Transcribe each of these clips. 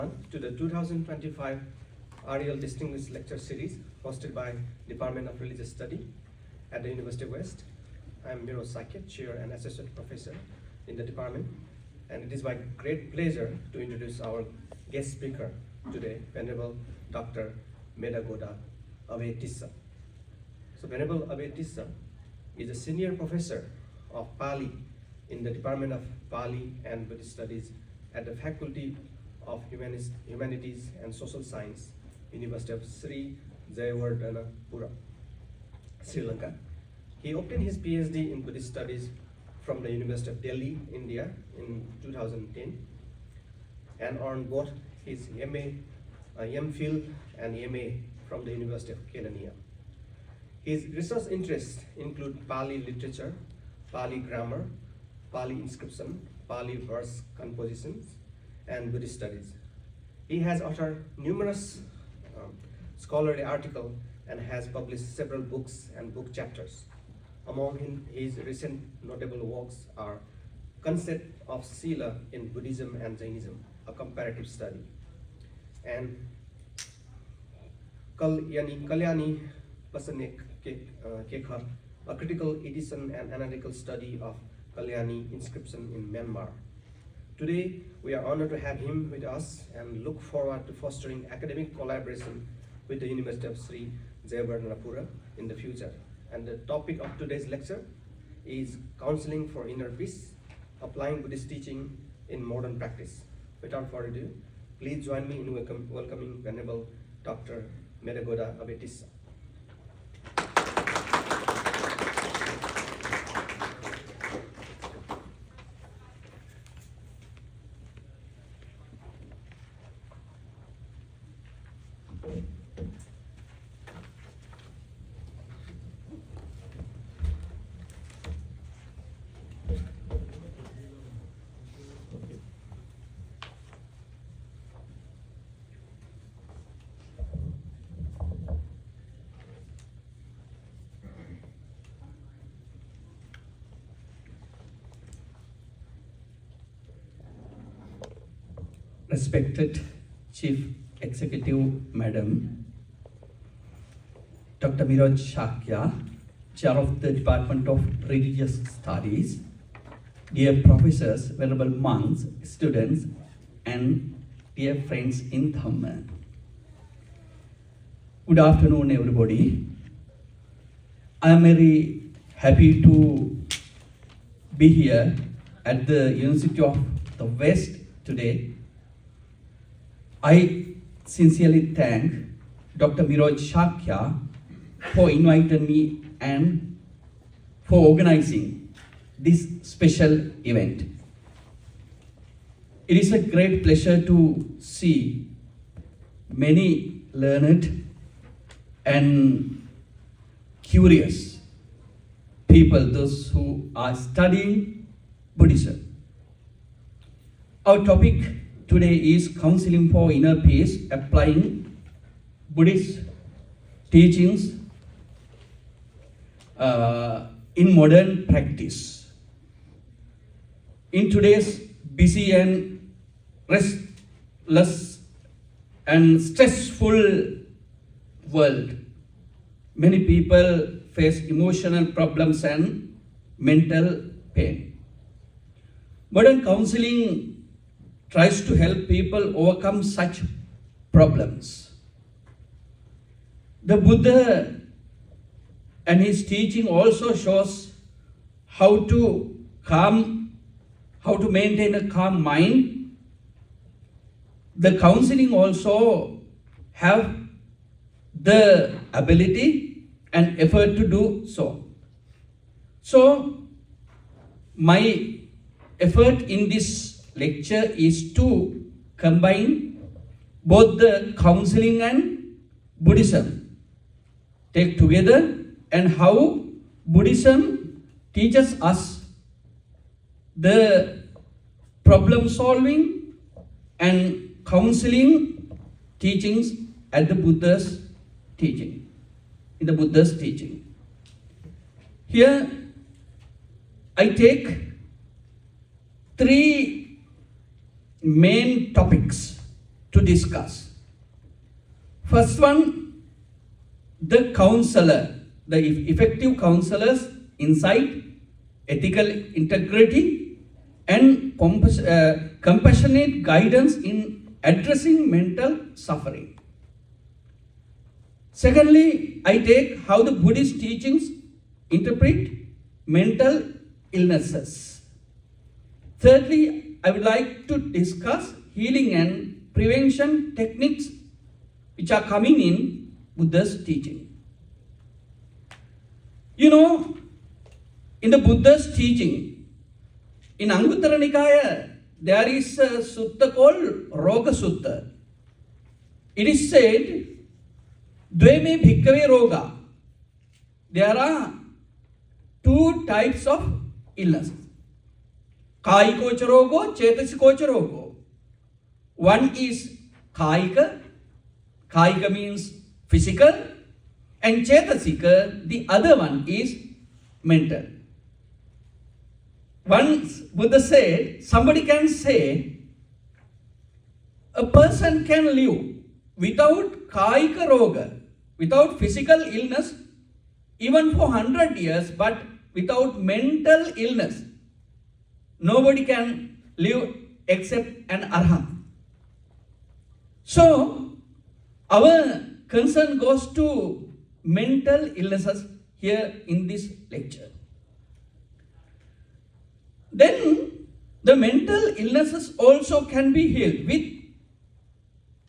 To the 2025 REL Distinguished Lecture Series hosted by Department of Religious Study at the University of West. I am Miro Saket, Chair and Associate Professor in the department, and it is my great pleasure to introduce our guest speaker today, Venerable Dr. Madagoda Abethissa. So Venerable Abethissa is a senior professor of Pali in the Department of Pali and Buddhist Studies at the Faculty of Humanities and Social Science, University of Sri Jayewardenepura, Sri Lanka. He obtained his PhD in Buddhist Studies from the University of Delhi, India in 2010 and earned both his MPhil and MA from the University of Kelaniya. His research interests include Pali literature, Pali grammar, Pali inscription, Pali verse compositions, and Buddhist studies. He has authored numerous scholarly articles and has published several books and book chapters. Among his recent notable works are Concept of Sila in Buddhism and Jainism, a comparative study, and Kalyani Pasanek Kekha, a critical edition and analytical study of Kalyani inscription in Myanmar. Today, we are honored to have him with us and look forward to fostering academic collaboration with the University of Sri Jayewardenepura in the future. And the topic of today's lecture is Counseling for Inner Peace, Applying Buddhist Teaching in Modern Practice. Without further ado, please join me in welcoming Venerable Dr. Madagoda Abethissa. Respected Chief Executive Madam, Dr. Miraj Shakya, Chair of the Department of Religious Studies, dear professors, venerable monks, students, and dear friends in Dhamma. Good afternoon, everybody. I am very happy to be here at the University of the West today. I sincerely thank Dr. Miraj Shakya for inviting me and for organizing this special event. It is a great pleasure to see many learned and curious people, those who are studying Buddhism. Our topic today is Counseling for Inner Peace, Applying Buddhist Teachings in Modern Practice. In today's busy and restless and stressful world, many people face emotional problems and mental pain. Modern counseling tries to help people overcome such problems. The Buddha and his teaching also shows how to maintain a calm mind. The counseling also have the ability and effort to do so. So my effort in this lecture is to combine both the counseling and Buddhism, take together, and how Buddhism teaches us the problem solving and counseling teachings at the Buddha's teaching, in the Buddha's teaching. Here I take three main topics to discuss. First one, the counselor, the effective counselor's insight, ethical integrity, and compassionate guidance in addressing mental suffering. Secondly, I take how the Buddhist teachings interpret mental illnesses. Thirdly, I would like to discuss healing and prevention techniques which are coming in Buddha's teaching. You know, in the Buddha's teaching, in Anguttara Nikaya, there is a sutta called Roga Sutta. It is said, Dveme bhikkave roga. There are two types of illness. Kāyikocha rogo, cetasikocha rogo. One is kāyika. Kāyika means physical. And cetasika, the other one is mental. Once Buddha said, somebody can say, a person can live without kāyika roga, without physical illness, even for 100 years, but without mental illness. Nobody can live except an arhat. So, our concern goes to mental illnesses here in this lecture. Then, the mental illnesses also can be healed with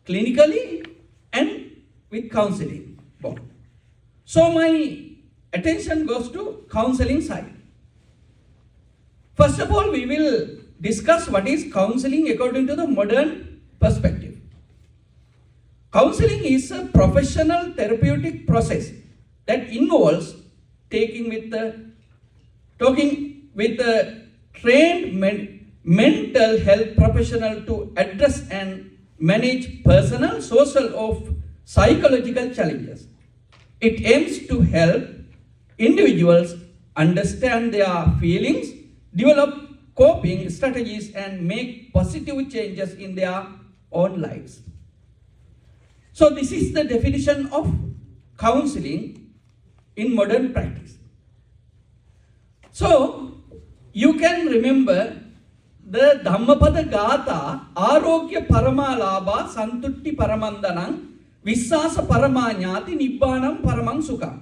clinically and with counseling. So, my attention goes to counseling side. First of all, we will discuss what is counseling according to the modern perspective. Counseling is a professional therapeutic process that involves talking with a trained mental health professional to address and manage personal, social, or psychological challenges. It aims to help individuals understand their feelings, develop coping strategies, and make positive changes in their own lives. So this is the definition of counseling in modern practice. So you can remember the Dhammapada Gatha, Arogya Paramalabha Santutti Paramandanam Vissasa Paramanyati Nibbanam Paramang Sukha.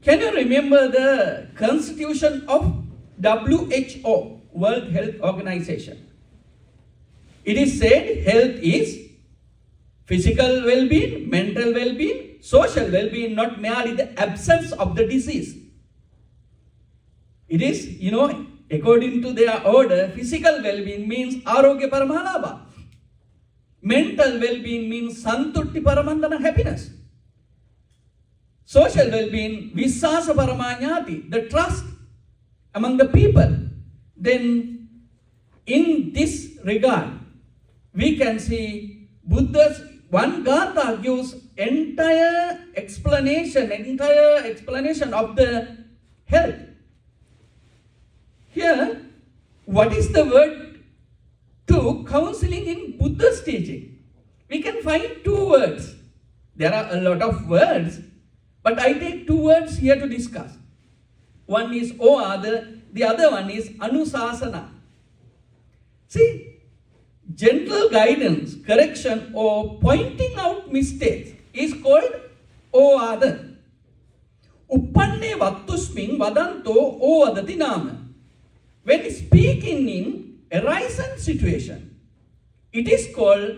Can you remember the constitution of WHO, World Health Organization? It is said health is physical well-being, mental well-being, social well-being, not merely the absence of the disease. It is, according to their order, physical well-being means Arogya Paramalabha. Mental well-being means Santutti Paramandana, happiness. Social well-being, Vissasa Paramanyati, the trust among the people. Then, in this regard, we can see Buddha's one Gatha gives entire explanation of the health. Here, what is the word to counseling in Buddha's teaching? We can find two words. There are a lot of words, but I take two words here to discuss. One is Oada, the other one is Anusasana. See, gentle guidance, correction, or pointing out mistakes is called Oada. Uppanne vattusmin vadanto oadati nama. When speaking in a arisen situation, it is called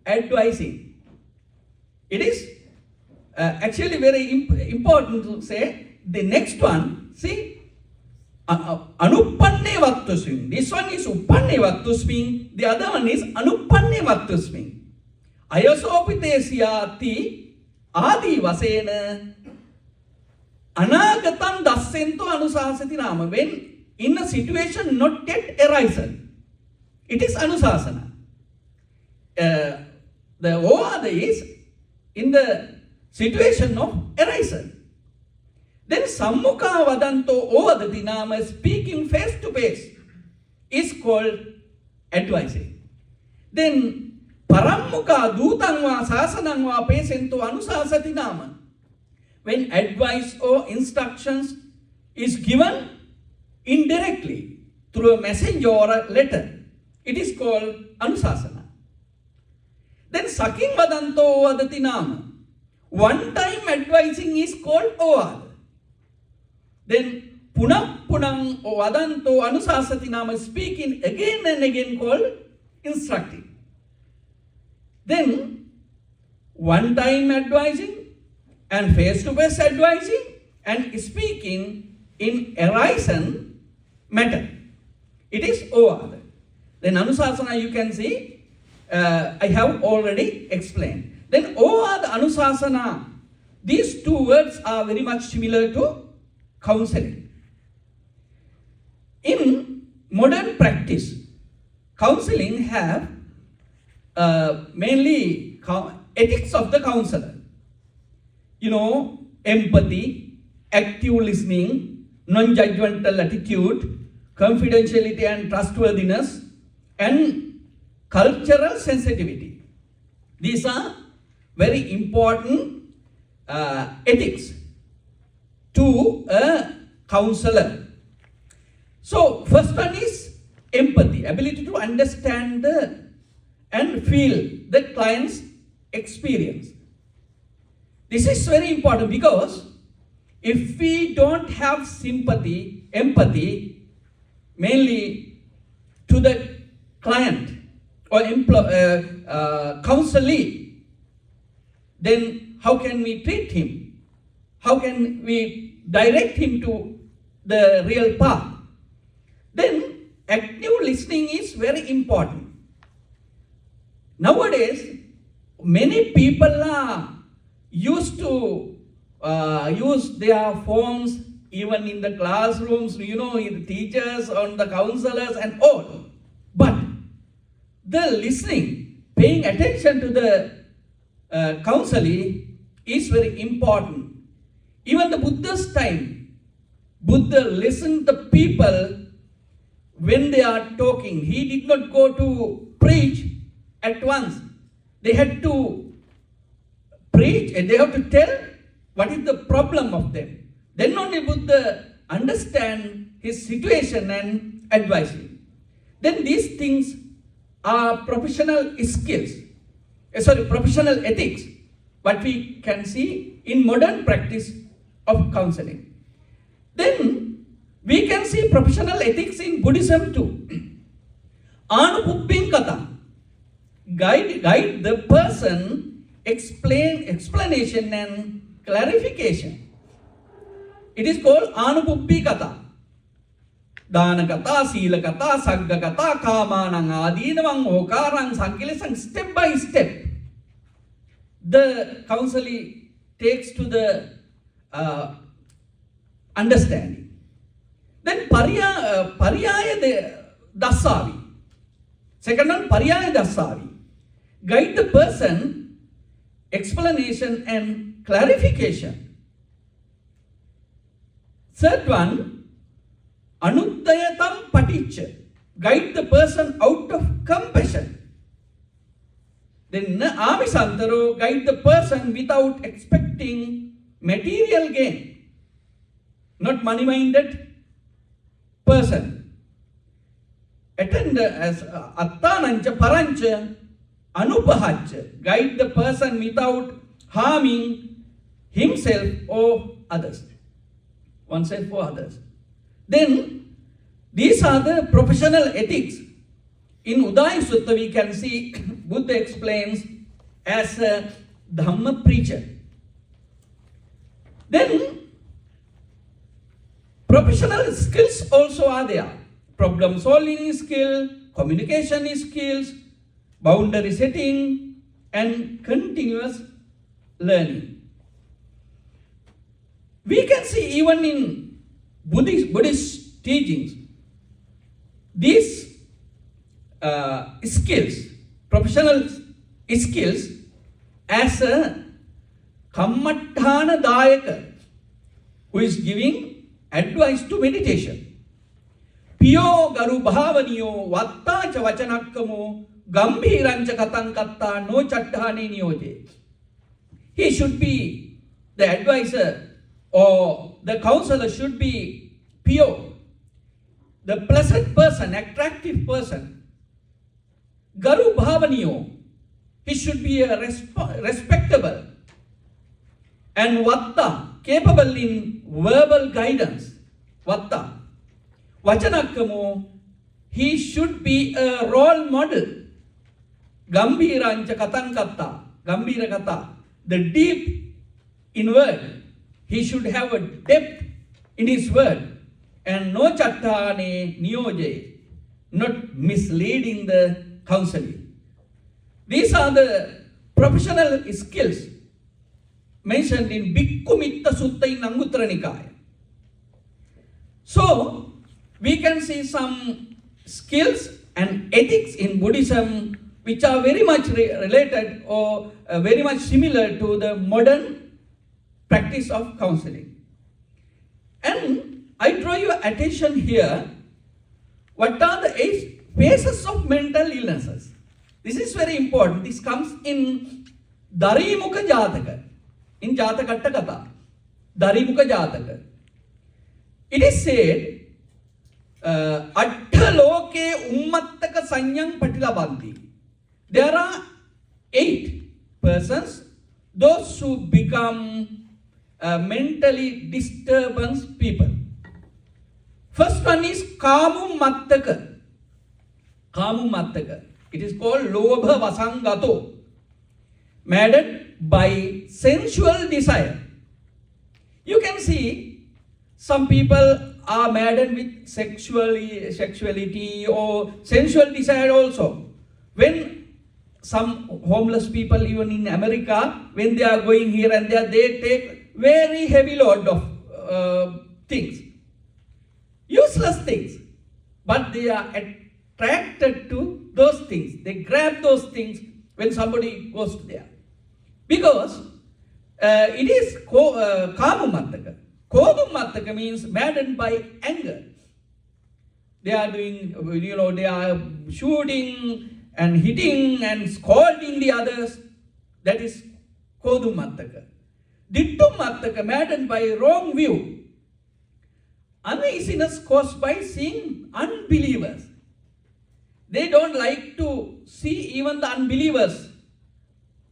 advising. It is actually very important to say the next one. See, Anuppanne vattusmin. This one is Uppanne vattusmin. The other one is Anuppanne vattusmin. Ayasopitesyati adi vasena anagatam dassento anusasati nama. When in a situation not yet arisen, it is Anusasana. The Oada is in the situation of arisen. Then Sammukha Vadanto Ovadati Nama, speaking face to face, is called advising. Then parammuka dutangva sasanangva pesento anusasati nama. When advice or instructions is given indirectly through a messenger or a letter, it is called anusasana. Then saking vadanto vadati nama. One time advising is called ovada. Then punam punam vadanto anusasati nama, speaking again and again, called instructing. Then one time advising and face-to-face advising and speaking in arisen matter. It is ovada. Then anusasana, you can see, I have already explained. Then ovada anusasana, these two words are very much similar to counseling. In modern practice, counseling have mainly ethics of the counselor. You know, empathy, active listening, non-judgmental attitude, confidentiality and trustworthiness, and cultural sensitivity. These are very important ethics to a counselor. So, first one is empathy, ability to understand and feel the client's experience. This is very important because if we don't have sympathy, empathy, mainly to the client or counselee, then how can we treat him? How can we direct him to the real path? Then active listening is very important. Nowadays, many people are used to use their phones even in the classrooms, you know, the teachers and the counselors and all. But the listening, paying attention to the counseling is very important. Even the Buddha's time, Buddha listened to people when they are talking. He did not go to preach at once. They had to preach and they have to tell what is the problem of them. Then only Buddha understand his situation and advise him. Then these things are professional skills, professional ethics, what we can see in modern practice of counseling. Then we can see professional ethics in Buddhism too. Anupuppin kata, guide the person, explanation and clarification. It is called Anupuppi kata. Dana kata, sila kata, sagga kata, kamanang adinamang okarang sankilesang, step by step. The counseling takes to the understanding. Then pariyaya dasavi. Second one, pariyaya dasavi. Guide the person, explanation and clarification. Third one, anudayatam paticca. Guide the person out of compassion. Then amisantaro, guide the person without expecting material gain. Not money-minded person. Attend as attanancha parancha anupahacha. Guide the person without harming himself or others. Oneself or others. Then these are the professional ethics. In Uday Sutta we can see Buddha explains as a Dhamma preacher. Then professional skills also are there. Problem solving skill, communication skills, boundary setting and continuous learning. We can see even in Buddhist teachings, these skills, professional skills as a kammatthana dayaka who is giving advice to meditation. Piyo garu bhavaniyo vattacha vachanakkamo Gambhirancha katang katta no chattahani niyoje. He should be, the advisor or the counselor should be pure, the pleasant person, attractive person. Garu bhavaniyo, he should be a respectable. And vatta, capable in verbal guidance. Vatta. Vachanakkamu, he should be a role model. Gambhirancha katang katta, gambhira kata, the deep in word. He should have a depth in his word. And no chattane niyoje, not misleading the counseling. These are the professional skills mentioned in Bhikkhu Mitta Sutta in Anguttara Nikaya. So, we can see some skills and ethics in Buddhism which are very much related or very much similar to the modern practice of counseling. And I draw your attention here, what are the 8 phases of mental illnesses? This is very important. This comes in Dharimukha Jataka, in Jatakatta Katha, Dharimukha Jataka. It is said, Atta loke ummattaka sanyang patilabanti. There are 8 persons, those who become mentally disturbed people. First one is Kamu Mattaka. Kamu Mattaka. It is called Lobha Vasangato. Maddened by sensual desire. You can see some people are maddened with sexuality or sensual desire also. When some homeless people, even in America, when they are going here and there, they take very heavy load of things. Useless things. But they are attracted to those things. They grab those things when somebody goes there. Because it is Kamumattaka. Kodumattaka means maddened by anger. They are doing, they are shooting and hitting and scolding the others. That is Kodumattaka. Dittumattaka, maddened by wrong view. Uneasiness caused by seeing unbelievers. They don't like to see even the unbelievers.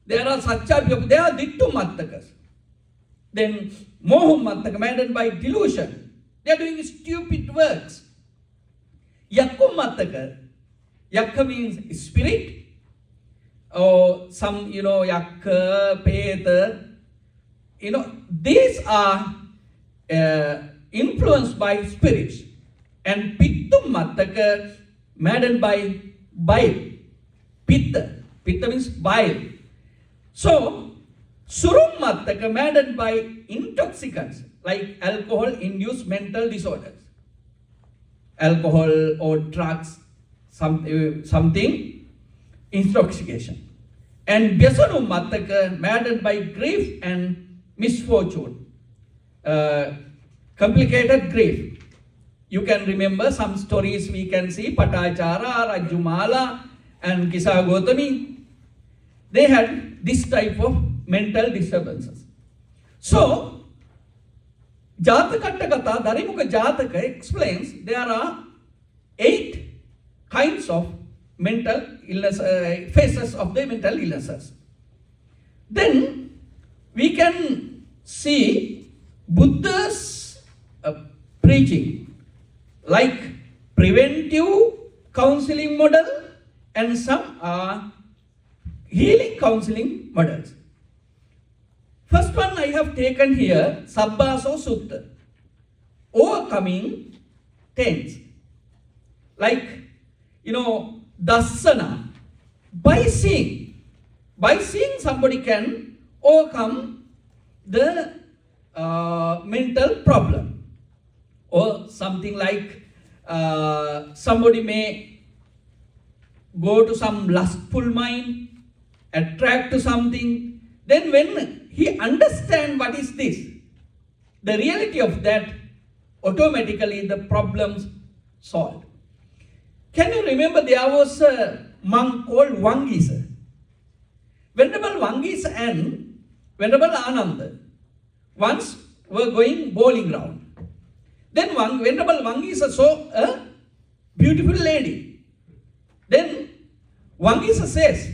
There are satcha people, they are dittumattakas. Then mohumattaka, maddened by delusion. They are doing stupid works. Yakkumattaka. Yakka means spirit. Or some, yakka, peta. These are influenced by spirits. And pittumattaka, maddened by bile. Pitta. Pitta means bile. So, surummattaka, maddened by intoxicants like alcohol-induced mental disorders. Alcohol or drugs, something, intoxication. And vyasanummattaka, maddened by grief and misfortune. Complicated grief. You can remember some stories we can see, Patachara, Rajumala, and Kisa Gotami. They had this type of mental disturbances. So, Jatakatta Katha, Dharimukha Jataka explains there are 8 kinds of mental illness, phases of the mental illnesses. Then we can see Buddha's preaching like preventive counseling model and some are healing counseling models. First one I have taken here, Sabbaso Sutta, overcoming tense. Like, Dassana, by seeing somebody can overcome the mental problem. Or something like somebody may go to some lustful mind, attract to something. Then when he understands what is this, the reality of that, automatically the problems solved. Can you remember there was a monk called Wangisa. Venerable Wangisa and Venerable Ananda once were going bowling ground. Then Venerable Wangisa saw a beautiful lady. Then Wangisa says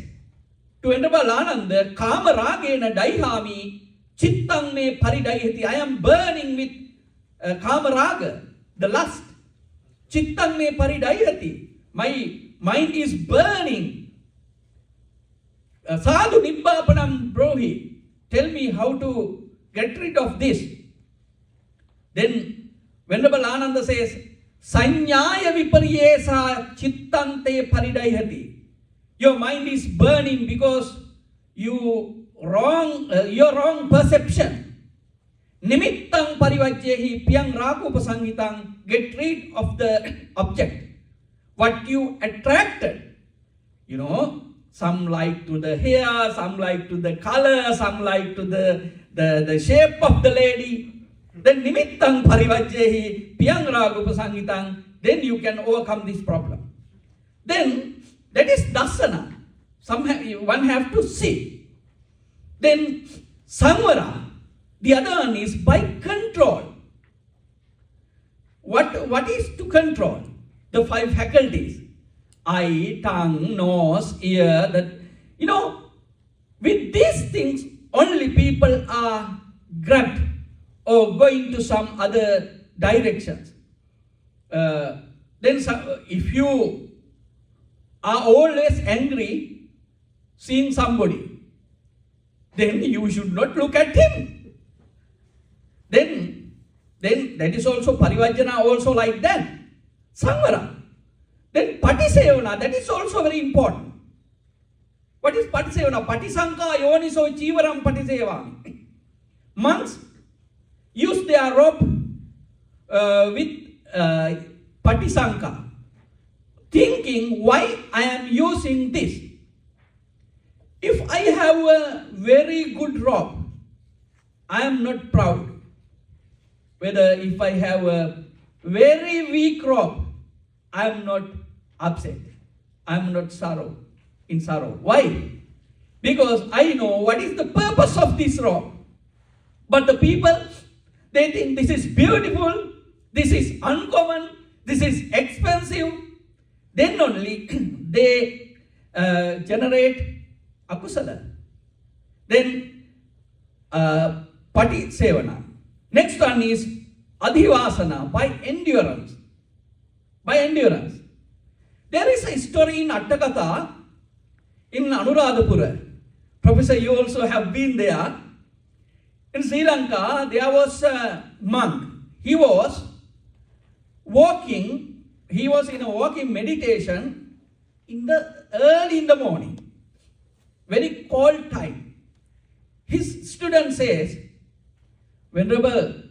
to Venerable Ananda, Kama ragena daihami chittang me paridayati. I am burning with Kama raga, the lust. Chittang me paridayati. My mind is burning. Sadhu nibbapanam brohi. Tell me how to get rid of this. Then Venerable Ananda says, Sanyaya viparyesa chittante paridayati. Your mind is burning because your wrong perception. Nimittang parivajyehi piyang rakupasangitang. Get rid of the object. What you attracted. Some like to the hair, some like to the color, some like to the shape of the lady. Then nimittang parivajyehi piyang rakupasangitang. Then you can overcome this problem. Then that is dasana. One have to see. Then samvara. The other one is by control. What is to control? The 5 faculties. Eye, tongue, nose, ear. With these things only people are grabbed or going to some other directions. If you are always angry seeing somebody, then you should not look at him. Then that is also parivajjana, also like that. Samvara. Then patisevana, that is also very important. What is patisevana? Patisanka yoniso chivaram patisevami. Monks use their rope with patisanka, thinking why I am using this. If I have a very good rope, I am not proud. Whether if I have a very weak rope, I am not upset. I am not in sorrow. Why? Because I know what is the purpose of this rope. But the people, they think this is beautiful, this is uncommon, this is expensive. Then only they generate akusala. Then pati sevana. Next one is adhivasana, by endurance. By endurance. There is a story in Attakatha in Anuradhapura. Professor, you also have been there. In Sri Lanka, there was a monk. He was in a walking meditation early in the morning. Very cold time. His student says, Venerable,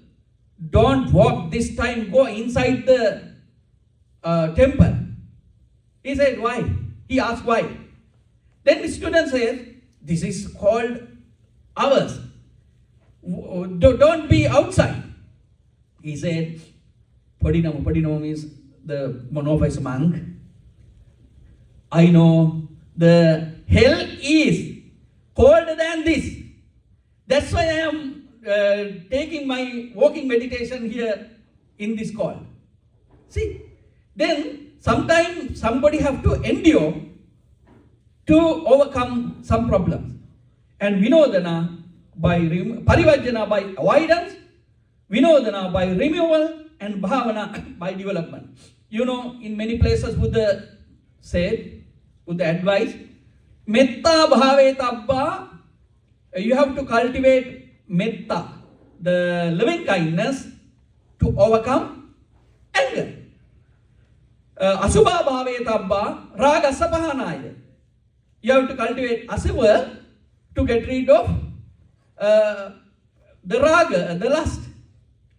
don't walk this time, go inside the temple. He said, why? He asked why. Then the student says, this is called ours. Don't be outside. He said, Padinama means the monophysite monk. I know the hell is colder than this. That's why I am taking my walking meditation here in this call. See, then sometimes somebody have to endure to overcome some problems. And Vinodana by Parivajjana by avoidance, Vinodana by removal, and Bhavana by development. In many places Buddha said, Buddha advised, Metta bhave tabba, you have to cultivate metta, the loving kindness, to overcome anger. Asubha bhave tabba, raga sapahanaya. You have to cultivate asubha to get rid of the raga, the lust.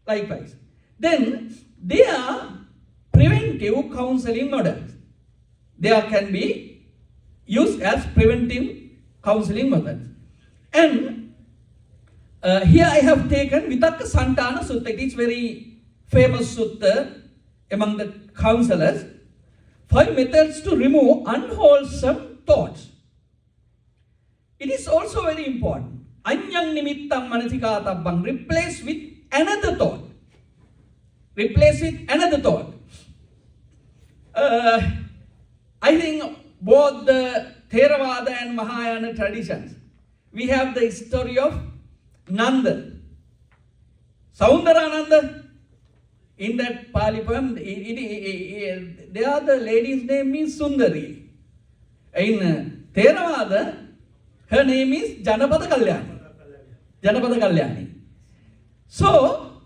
Likewise. Then they are preventive counseling models. They can be used as preventive counseling methods. And here I have taken Vitakka Santana Sutta. It is very famous sutta among the counselors. 5 methods to remove unwholesome thoughts. It is also very important. Anyang nimittam manasikatabbang. Replace with another thought. Replace with another thought. I think both the Theravada and Mahayana traditions, we have the story of Nanda. Saundarananda. In that Pali poem, there the lady's name is Sundari. In Theravada, her name is Janapada Kalyani. Janapada Kalyani. So,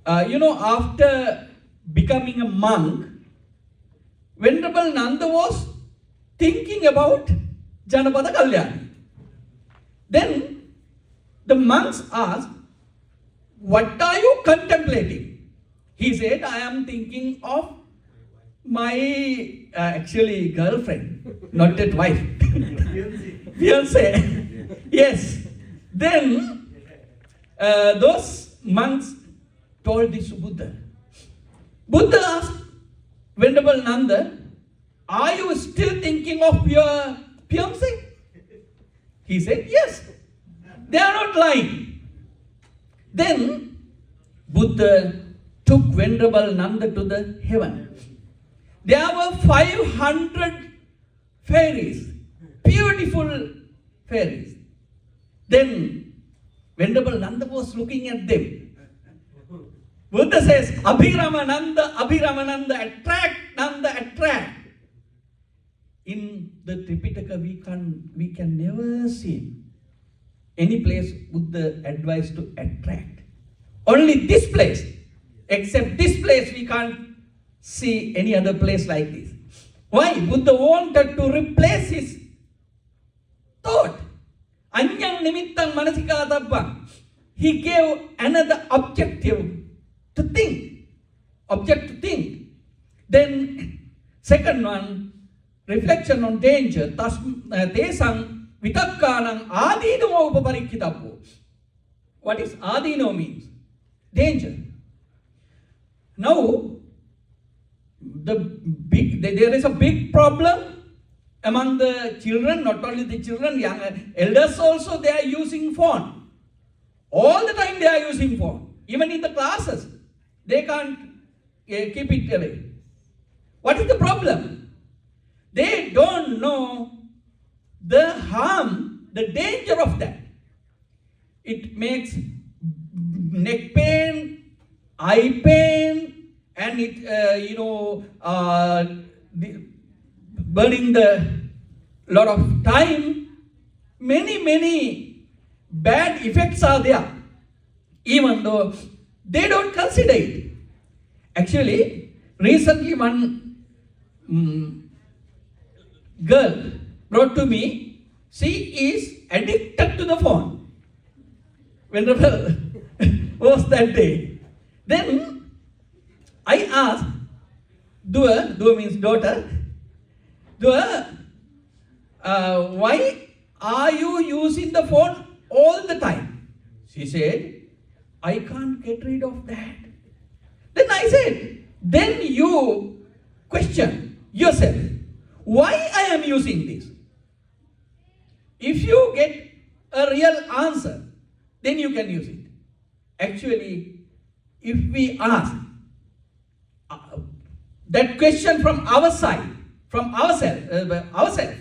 after becoming a monk, Venerable Nanda was thinking about Janapada Kalyani. Then the monks asked, "What are you contemplating?" He said, "I am thinking of my actually girlfriend, not that wife." Fiancé. Yes. Then those monks told this to Buddha. Buddha asked Venerable Nanda, "Are you still thinking of your fiancé?" He said, "Yes." They are not lying. Then Buddha took Venerable Nanda to the heaven. There were 500 fairies, beautiful fairies. Then Venerable Nanda was looking at them. Buddha says, "Abhiramananda, Abhiramananda, attract, Nanda, attract." In the Tripitaka, we can never see any place Buddha advised to attract. Only this place. Except this place, we can't see any other place like this. Why? Buddha wanted to replace his thought. Anyang nimittang manasikatabbang. He gave another objective to think. Object to think. Then, second one, reflection on danger. Tesang vitakkanang adino upaparikkitabbo. What is adino means? Danger. Now, there is a big problem among the children, not only the children, young elders also, they are using phone. All the time they are using phone. Even in the classes, they can't keep it away. What is the problem? They don't know the harm, the danger of that. It makes neck pain, eye pain, and it, burning the lot of time. Many bad effects are there, even though they don't consider it. Actually, recently one girl brought to me, she is addicted to the phone. Venerable was that day. Then I asked, Dua means daughter, Dua, why are you using the phone all the time? She said, I can't get rid of that. Then I said, then you question yourself, why I am using this? If you get a real answer, then you can use it. Actually, if we ask that question from our side, from ourselves,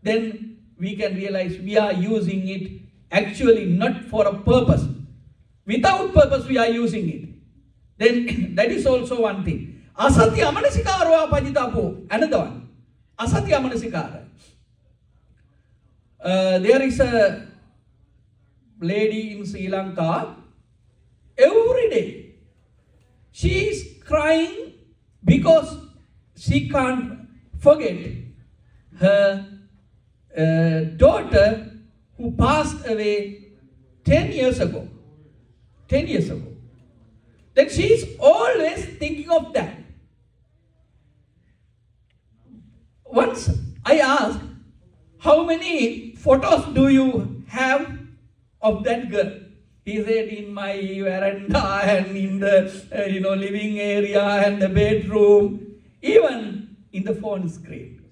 then we can realize we are using it actually not for a purpose. Without purpose, we are using it. Then that is also one thing. Asatya amanasikaro apajitapo. Another one. Asatya amanasikara. There is a lady in Sri Lanka. Every day, she is crying because she can't forget her daughter who passed away 10 years ago. 10 years ago. Then she is always thinking of that. Once I asked, how many photos do you have of that girl? He said, in my veranda and in the living area and the bedroom. Even in the phone screen.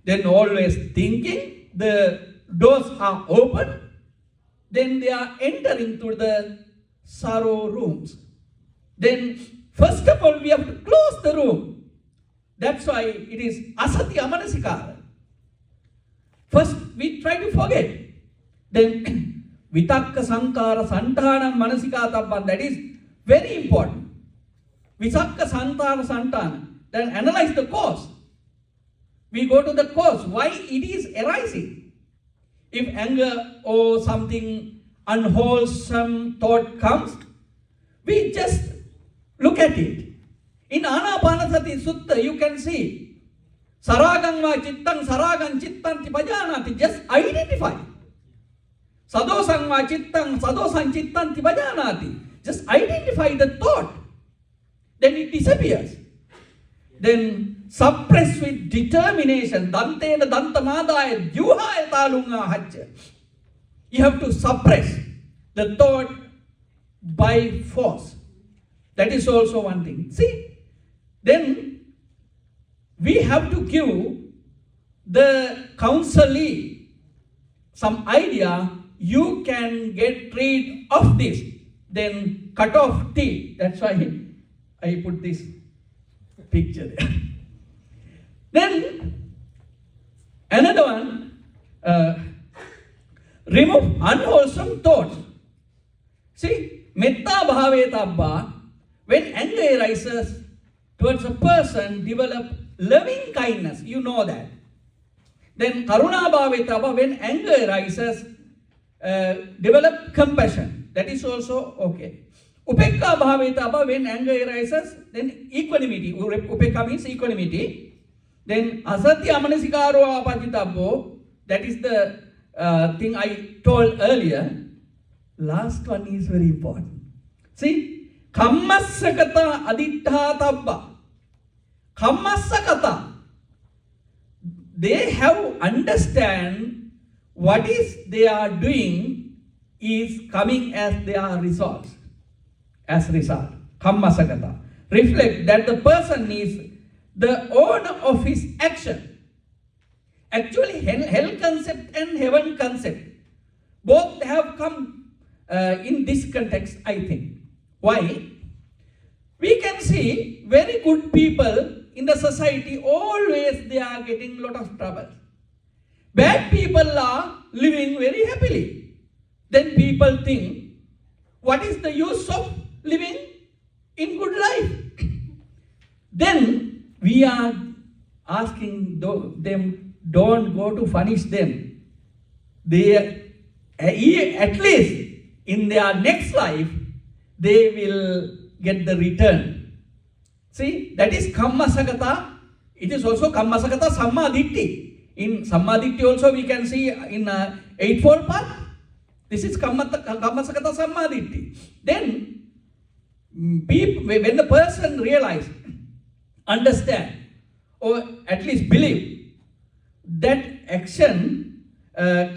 Then always thinking the doors are open, then they are entering through the sorrow rooms. Then first of all we have to close the room. That's why it is asati amanasikara. First we try to forget. Then vitakka sankara santana manasikatapan, that is very important. Visakka santana santana. Then analyze the cause. We go to the cause, why it is arising. If anger or something unwholesome thought comes, we just look at it. In Anapanasati Sutta, you can see, Saragam va chittang saragam chittanti pajanati, just identify. Sadosang va chittang sadosang chittanti pajanati, just identify the thought. Then it disappears. Then suppress with determination. Dantena dantamadaya juhaya talunga hacca. You have to suppress the thought by force. That is also one thing. See, then we have to give the counselee some idea. You can get rid of this. Then cut off teeth. That's why I put this picture there. Then another one, remove unwholesome thoughts. See, metta bhavetabba, when anger arises towards a person, develop loving kindness. You know that. Then karuna bhavetabba, when anger arises, develop compassion. That is also okay. Upekka bhavetabba, when anger arises, then equanimity. Upekka means equanimity. Then asatya amanasikaro apajitabbo, that is the thing I told earlier. Last one is very important. See, kammasakata aditthatabba. Kammasakata. They have understand what is they are doing is coming as their results. As result. Kammasakata. Reflect that the person is the owner of his action. Actually, hell concept and heaven concept, both have come in this context, I think. Why? We can see very good people in the society, always they are getting lot of trouble. Bad people are living very happily. Then people think, what is the use of living in good life? Then we are asking them, don't go to punish them. They, at least in their next life, they will get the return. See, that is kammasakata. It is also kammasakata sammaditthi. In sammaditthi also we can see in eightfold path. This is kammasakata sammaditthi. Then, when the person realizes, understand, or at least believe that action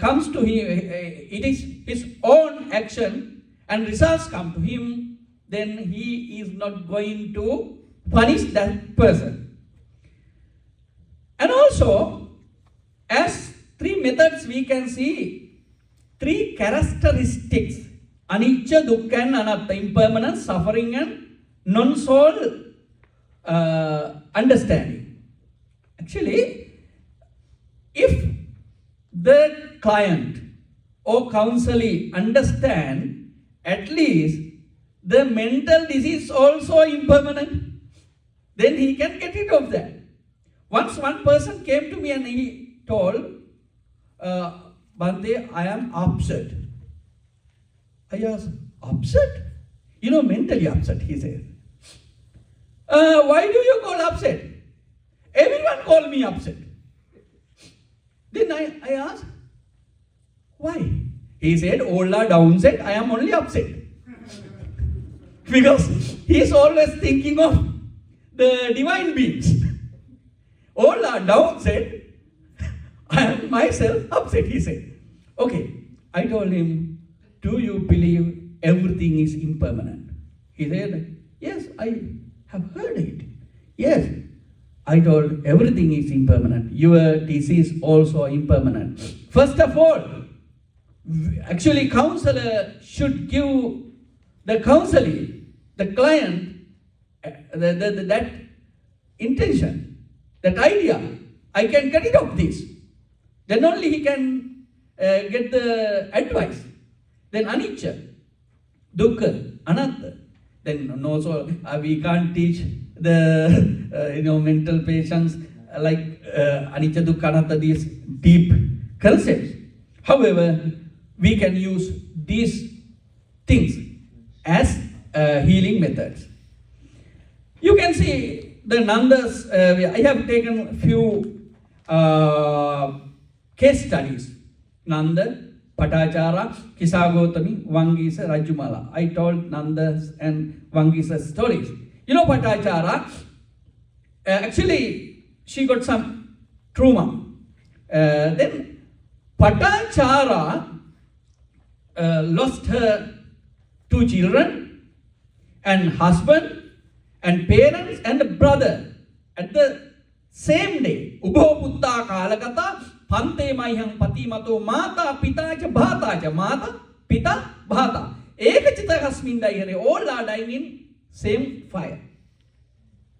comes to him, it is his own action and results come to him, then he is not going to punish that person. And also, as three methods we can see three characteristics: anicca, dukkha and anatta, impermanence, suffering and non-soul understanding. Actually, if the client or counselee understand at least the mental disease also impermanent, then he can get rid of that. Once one person came to me and he told, Bhante, I am upset. I asked, upset? You know, mentally upset, he said. Why do you call upset? Everyone call me upset. Then I asked, why? He said, all are downset, I am only upset. Because he is always thinking of the divine beings. All are downset, I am myself upset, he said. Okay, I told him, do you believe everything is impermanent? He said, yes, I have heard it. Yes, I told everything is impermanent. Your disease also impermanent. First of all, actually counselor should give the counseling, the client, that intention, that idea. I can get rid of this. Then only he can get the advice. Then anicca, dukkha, anatta. Then also we can't teach the mental patients like anicca, dukkha, anatta, these deep concepts. However, we can use these things as healing methods. You can see the Nandas. I have taken few case studies. Nanda, Patachara, Kisagotami, Vangisa, Rajumala. I told Nanda's and Vangisa's stories. Patachara, actually, she got some trauma. Then Patachara lost her 2 children and husband and parents and a brother at the same day. Ubho putta kalakata pante maihang patimato mata pitacha bhatacha mata pita bhata ekachita hasmin daire, all are dying in same fire.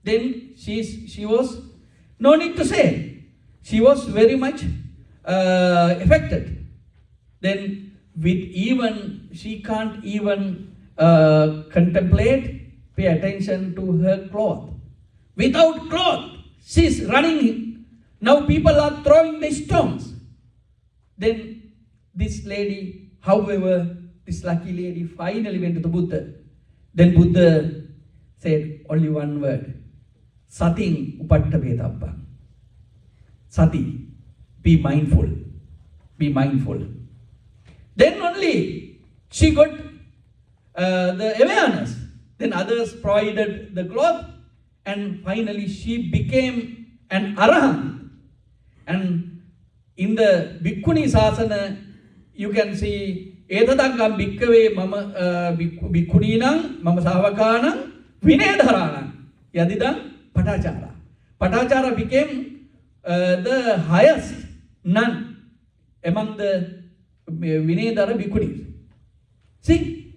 Then she was, no need to say, she was very much affected. Then she can't even contemplate, pay attention to her cloth. Without cloth, she's running. Now people are throwing the stones. Then this lady, however, this lucky lady finally went to the Buddha. Then Buddha said only one word: Sating upatta vedabba. Sati, be mindful. Be mindful. Then only she got the awareness. Then others provided the cloth, and finally she became an arahant. And in the Bhikkhuni Sasana, you can see Etadangam Bhikkhave Mama Bhikkhuninam Mama Savakanam Vinedharanam Yadidam Patachara. Patachara became the highest nun among the Vinedhara Bhikkhunis. See?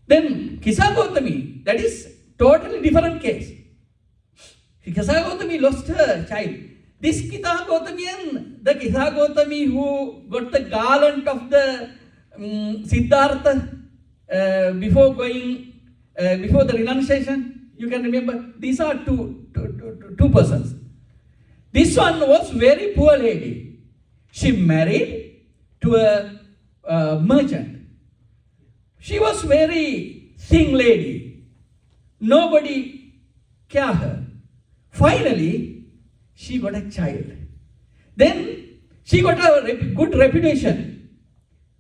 Then Kisagotami, that is totally different case. Kisagotami lost her child. This Kisagotamian, the Kisagotami who got the garland of the Siddhartha before the renunciation, you can remember, these are two persons. This one was very poor lady. She married to a merchant. She was very thin lady. Nobody cared her. Finally, she got a child. Then she got a good reputation.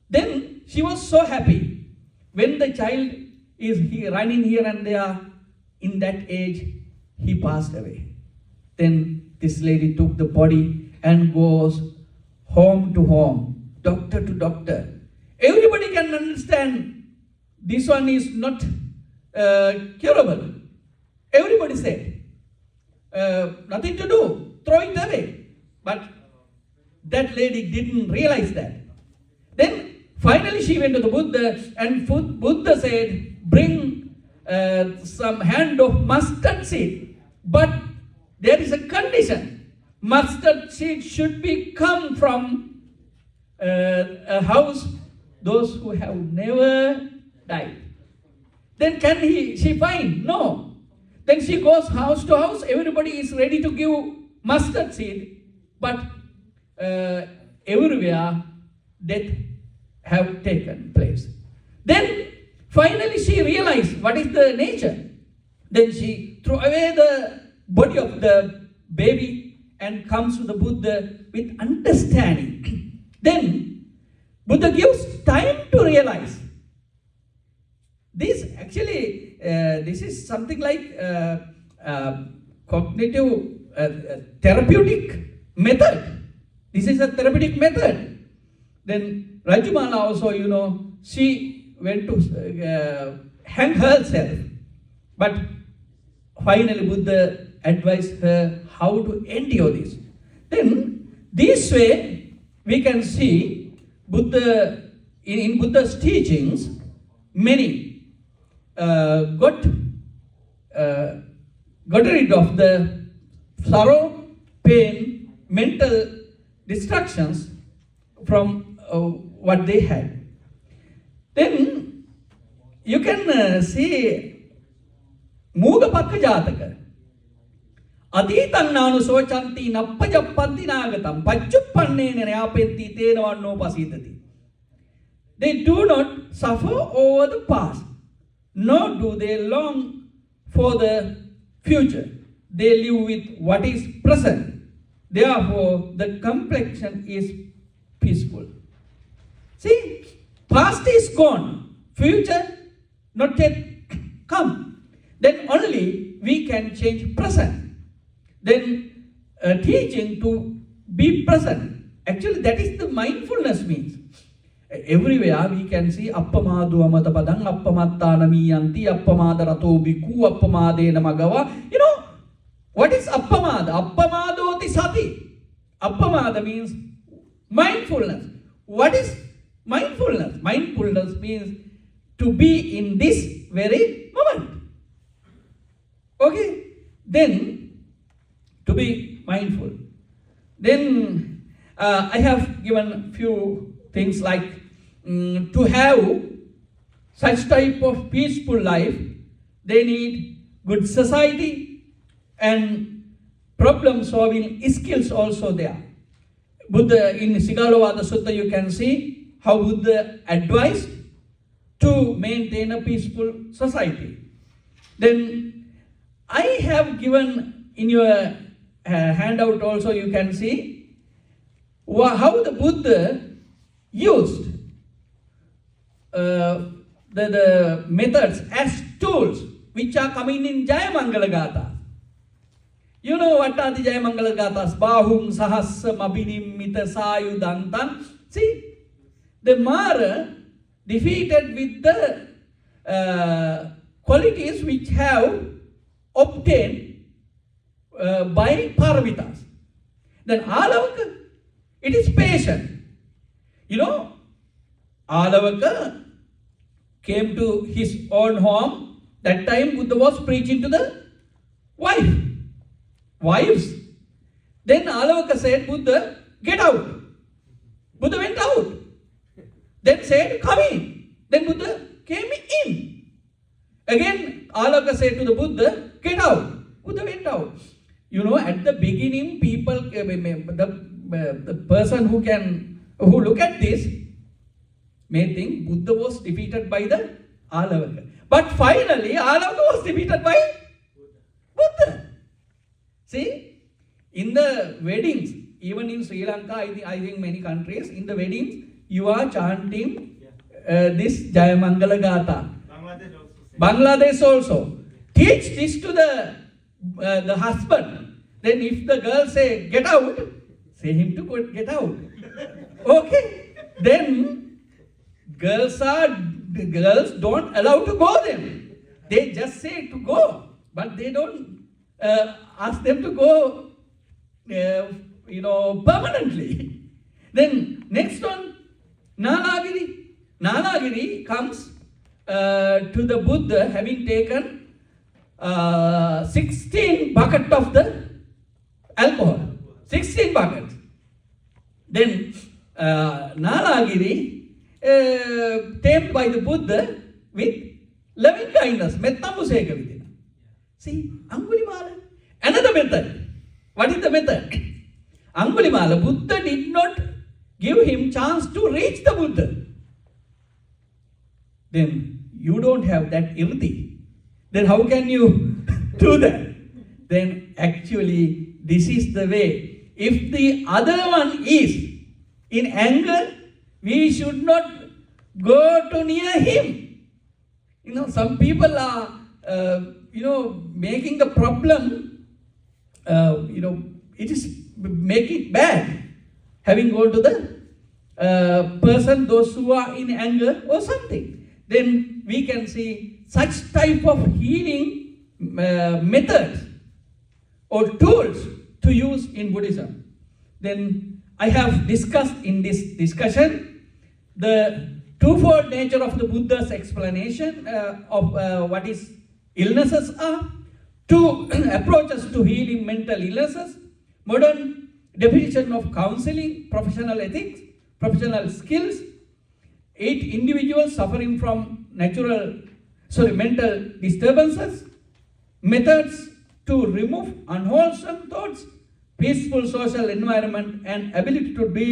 Then she was so happy. When the child is running here and there, in that age, he passed away. Then this lady took the body and goes home to home, doctor to doctor. Everybody can understand this one is not curable. Everybody said, nothing to do, throw it away. But that lady didn't realize that. Then finally she went to the Buddha, and Buddha said, bring some hand of mustard seed. But there is a condition. Mustard seed should be come from a house, those who have never died. Then can she find? No. Then she goes house to house. Everybody is ready to give mustard seed, but everywhere death have taken place. Then finally she realized what is the nature. Then she threw away the body of the baby and comes to the Buddha with understanding. Then Buddha gives time to realize. This actually, this is something like cognitive therapeutic method. This is a therapeutic method. Then Rajumala also, she went to hang herself. But finally Buddha advise her how to endure this. Then, this way, we can see Buddha, in Buddha's teachings, many got rid of the sorrow, pain, mental distractions from what they had. Then you can see Mugapakka Jataka. Aditam nanu sochanti nappajappanti nagatam pachuppanne neapenti tenavanno pasitati. They do not suffer over the past, nor do they long for the future. They live with what is present. Therefore, the complexion is peaceful. See, past is gone, future not yet come. Then only we can change present. Then teaching to be present. Actually, that is the mindfulness means. Everywhere we can see appamadu amatapadang, appamattanaamiyanti, appamadarato bhikkhu, appamadena magava. You know, what is appamada? Appamadoti sati. Appamada means mindfulness. What is mindfulness? Mindfulness means to be in this very moment. Okay? Then, to be mindful. Then, I have given few things like to have such type of peaceful life, they need good society and problem solving skills also there. Buddha in Sigalovada Sutta you can see how Buddha advised to maintain a peaceful society. Then I have given in your handout also you can see how the Buddha used the methods as tools which are coming in Jayamangala Gatha. You know what are the Jayamangala Gathas? Bahum Sahasam Abhinimita Sayudantan. See, the Mara defeated with the qualities which have obtained by Paramitas. Then Alavaka, it is patient. You know, Alavaka came to his own home. That time Buddha was preaching to the wives. Then Alavaka said, Buddha, get out. Buddha went out. Then said, come in. Then Buddha came in. Again, Alavaka said to the Buddha, get out. Buddha went out. You know, at the beginning, people, the person who look at this may think Buddha was defeated by the Alavaka. But finally, Alavaka was defeated by Buddha. See, in the weddings, even in Sri Lanka, I think many countries, in the weddings, you are chanting this Jayamangala Gatha. Bangladesh also. Teach this to the husband. Then if the girl say, get out, say him to get out. Okay. Then girls don't allow to go then. They just say to go, but they don't ask them to go, permanently. Then next one, Nalagiri. Nalagiri comes to the Buddha having taken 16 buckets of the alcohol. 16 buckets. Then Nalagiri tamed by the Buddha with loving kindness. Mettamuseka vidina. See, Angulimala. Another method. What is the method? Angulimala, Buddha did not give him chance to reach the Buddha. Then you don't have that irti. Then how can you do that? Then actually this is the way. If the other one is in anger, we should not go to near him. You know, some people are, making the problem, it is make it bad. Having gone to the person, those who are in anger or something. Then we can see such type of healing methods or tools to use in Buddhism. Then I have discussed in this discussion the twofold nature of the Buddha's explanation of what is illnesses are, two approaches to healing mental illnesses, modern definition of counseling, professional ethics, professional skills, 8 individuals suffering from mental disturbances, methods to remove unwholesome thoughts, peaceful social environment, and ability to deal